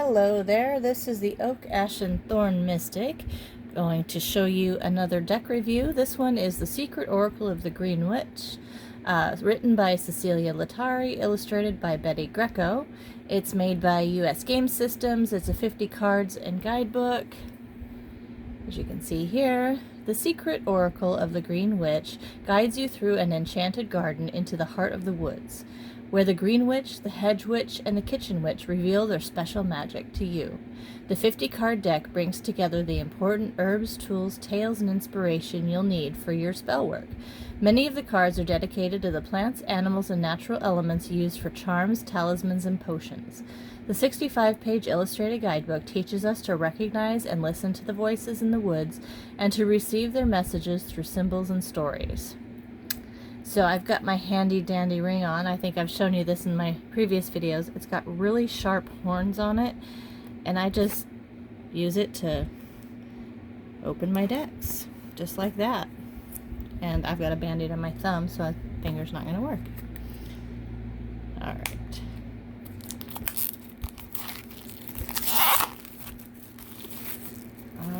Hello there, this is the Oak, Ash, and Thorn Mystic. Going to show you another deck review. This one is The Secret Oracle of the Green Witch, written by Cecilia Latari, illustrated by Betty Greco. It's made by US Game Systems. It's a 50 cards and guidebook. As you can see here, the Secret Oracle of the Green Witch guides you through an enchanted garden into the heart of the woods, where the Green Witch, the Hedge Witch, and the Kitchen Witch reveal their special magic to you. The 50-card deck brings together the important herbs, tools, tales, and inspiration you'll need for your spell work. Many of the cards are dedicated to the plants, animals, and natural elements used for charms, talismans, and potions. The 65-page illustrated guidebook teaches us to recognize and listen to the voices in the woods and to receive their messages through symbols and stories. So I've got my handy dandy ring on. I think I've shown you this in my previous videos. It's got really sharp horns on it, and I just use it to open my decks, just like that. And I've got a band-aid on my thumb, so my finger's not going to work. Alright.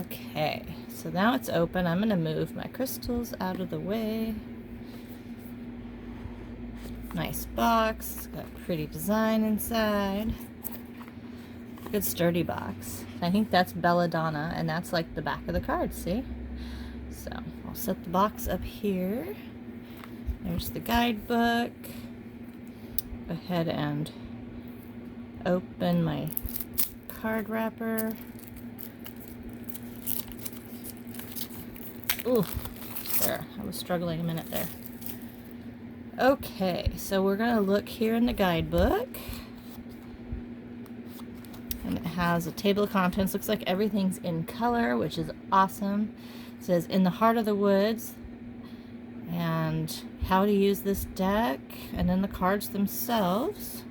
Okay, so now it's open. I'm going to move my crystals out of the way. Nice box, it's got pretty design inside. Good sturdy box. I think that's Belladonna, and that's like the back of the card, see? So I'll set the box up here. There's the guidebook. Go ahead and open my card wrapper. Ooh, there, I was struggling a minute there. Okay, so we're going to look here in the guidebook, and it has a table of contents. Looks like everything's in color, which is awesome. It says in the heart of the woods and how to use this deck, and then the cards themselves,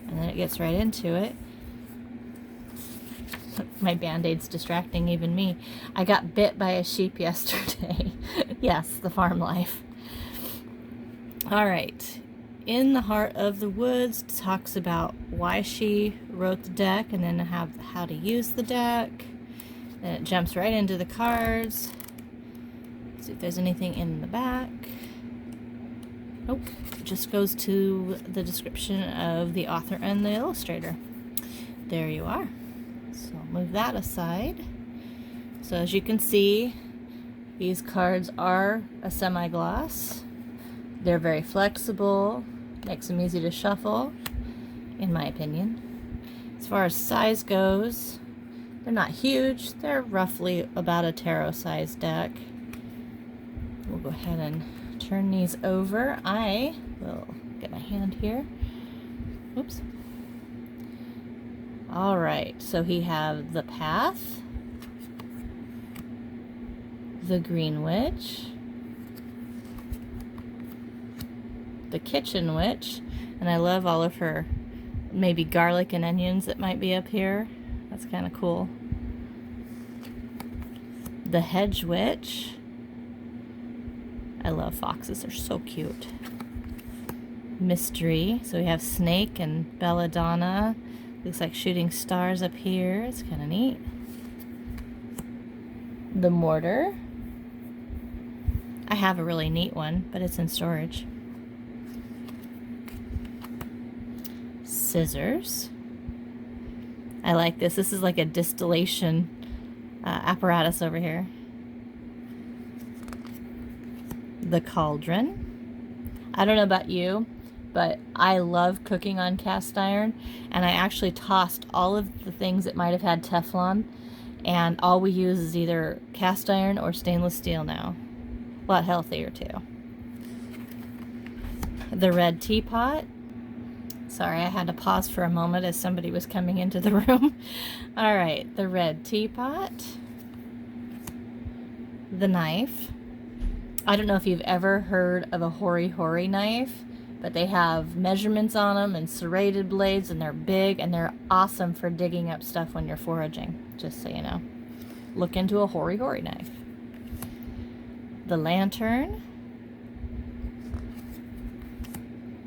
and then it gets right into it. My band-aid's distracting even me. I got bit by a sheep yesterday. Yes, the farm life. Alright, in the heart of the woods talks about why she wrote the deck, and then how to use the deck. Then it jumps right into the cards. See if there's anything in the back. Nope, it just goes to the description of the author and the illustrator. There you are. So I'll move that aside. So as you can see, these cards are a semi-gloss. They're very flexible, makes them easy to shuffle, in my opinion. As far as size goes, they're not huge. They're roughly about a tarot size deck. We'll go ahead and turn these over. I will get my hand here. Oops. All right, so we have the Path, the Green Witch, the Kitchen Witch, and I love all of her maybe garlic and onions that might be up here. That's kind of cool. The Hedge Witch. I love foxes, they're so cute. Mystery, so we have Snake and Belladonna. Looks like shooting stars up here. It's kind of neat. The Mortar. I have a really neat one, but it's in storage. Scissors. I like this. This is like a distillation apparatus over here. The Cauldron. I don't know about you, but I love cooking on cast iron, and I actually tossed all of the things that might have had Teflon, and all we use is either cast iron or stainless steel now. A lot healthier too. The Red Teapot. Sorry, I had to pause for a moment as somebody was coming into the room. All right, the Red Teapot. The Knife. I don't know if you've ever heard of a Hori Hori knife, but they have measurements on them and serrated blades, and they're big, and they're awesome for digging up stuff when you're foraging, just so you know. Look into a Hori Hori knife. The Lantern.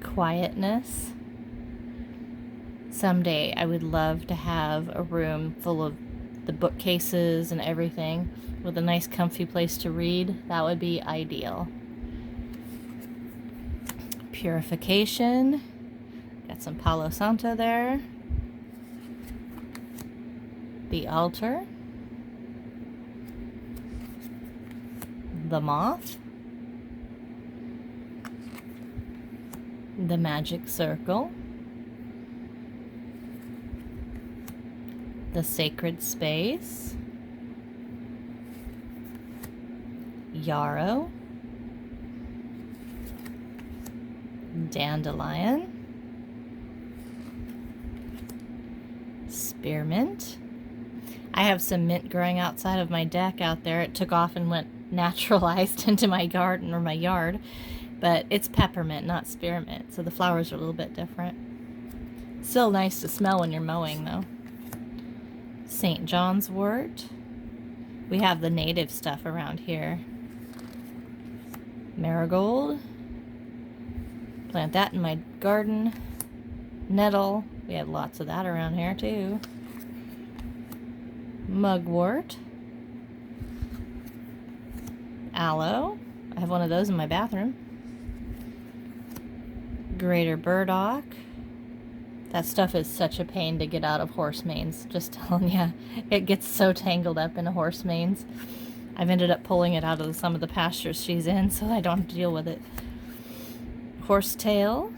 Quietness. Someday I would love to have a room full of the bookcases and everything with a nice comfy place to read. That would be ideal. Purification. Got some Palo Santo there. The altar. The moth. The magic circle. The sacred space. Yarrow. Dandelion. Spearmint. I have some mint growing outside of my deck out there. It took off and went naturalized into my garden or my yard, but it's peppermint, not spearmint, so the flowers are a little bit different. Still nice to smell when you're mowing though. St. John's wort. We have the native stuff around here. Marigold. Plant that in my garden. Nettle. We have lots of that around here too. Mugwort. Aloe. I have one of those in my bathroom. Greater burdock. That stuff is such a pain to get out of horse manes. Just telling you, it gets so tangled up in a horse manes. I've ended up pulling it out of some of the pastures she's in so I don't have to deal with it. Horsetail.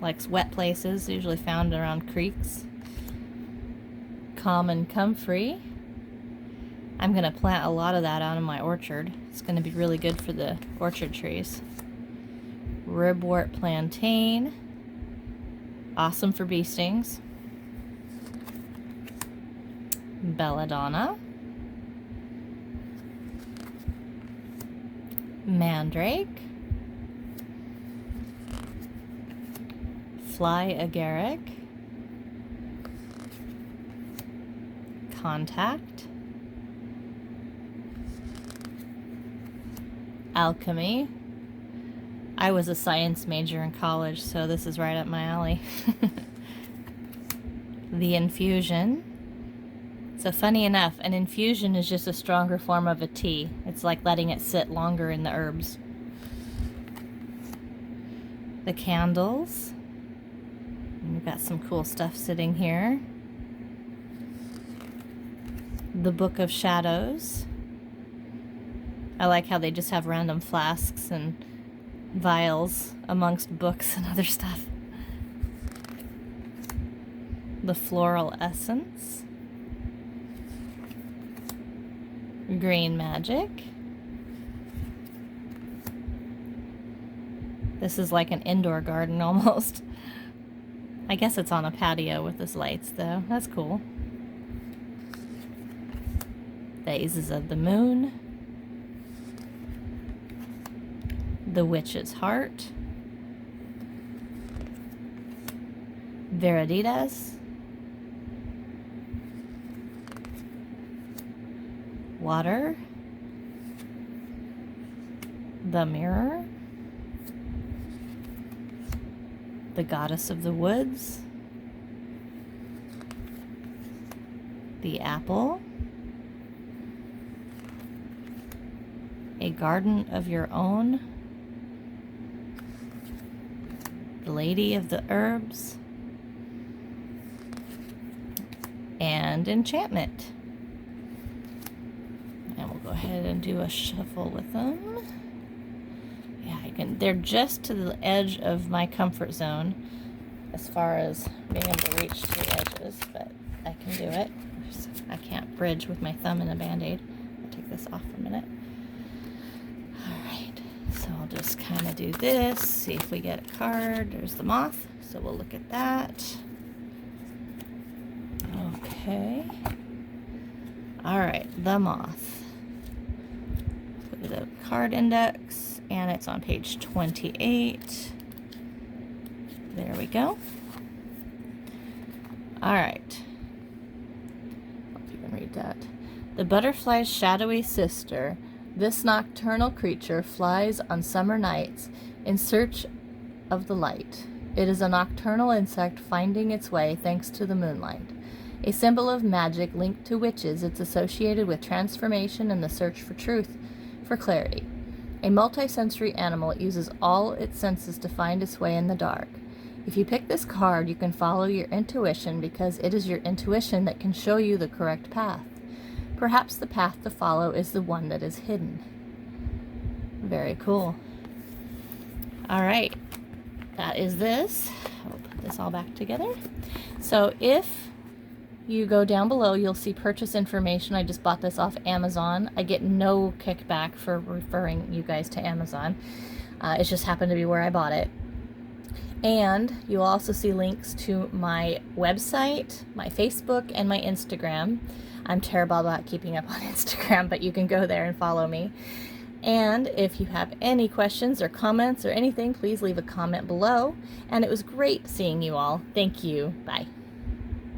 Likes wet places, usually found around creeks. Common comfrey. I'm going to plant a lot of that out in my orchard. It's going to be really good for the orchard trees. Ribwort plantain. Awesome for bee stings. Belladonna. Mandrake. Fly agaric. Contact. Alchemy. I was a science major in college, so this is right up my alley. The infusion. So funny enough, an infusion is just a stronger form of a tea. It's like letting it sit longer in the herbs. The candles. And we've got some cool stuff sitting here. The Book of Shadows. I like how they just have random flasks and vials amongst books and other stuff. The Floral Essence. Green Magic. This is like an indoor garden almost. I guess it's on a patio with those lights though. That's cool. Phases of the Moon. The Witch's Heart. Viriditas. Water. The Mirror. The Goddess of the Woods. The Apple. A Garden of Your Own. The Lady of the Herbs. And Enchantment. And we'll go ahead and do a shuffle with them. Yeah, they're just to the edge of my comfort zone as far as being able to reach to the edges, but I can do it. I can't bridge with my thumb and a band-aid. I'll take this off for a minute. Alright, so I'll just kind of do this, see if we get a card. There's the moth, so we'll look at that. Okay. Alright, the moth. Look at the card index, and it's on page 28. There we go. Alright. Hope you can read that. The butterfly's shadowy sister. This nocturnal creature flies on summer nights in search of the light. It is a nocturnal insect finding its way thanks to the moonlight. A symbol of magic linked to witches, it's associated with transformation and the search for truth, for clarity. A multisensory animal, it uses all its senses to find its way in the dark. If you pick this card, you can follow your intuition because it is your intuition that can show you the correct path. Perhaps the path to follow is the one that is hidden. Very cool. All right, that is this. I'll put this all back together. So if you go down below, you'll see purchase information. I just bought this off Amazon. I get no kickback for referring you guys to Amazon. It just happened to be where I bought it. And you'll also see links to my website, my Facebook, and my Instagram. I'm terrible about keeping up on Instagram, but you can go there and follow me. And if you have any questions or comments or anything, please leave a comment below. And it was great seeing you all. Thank you. Bye.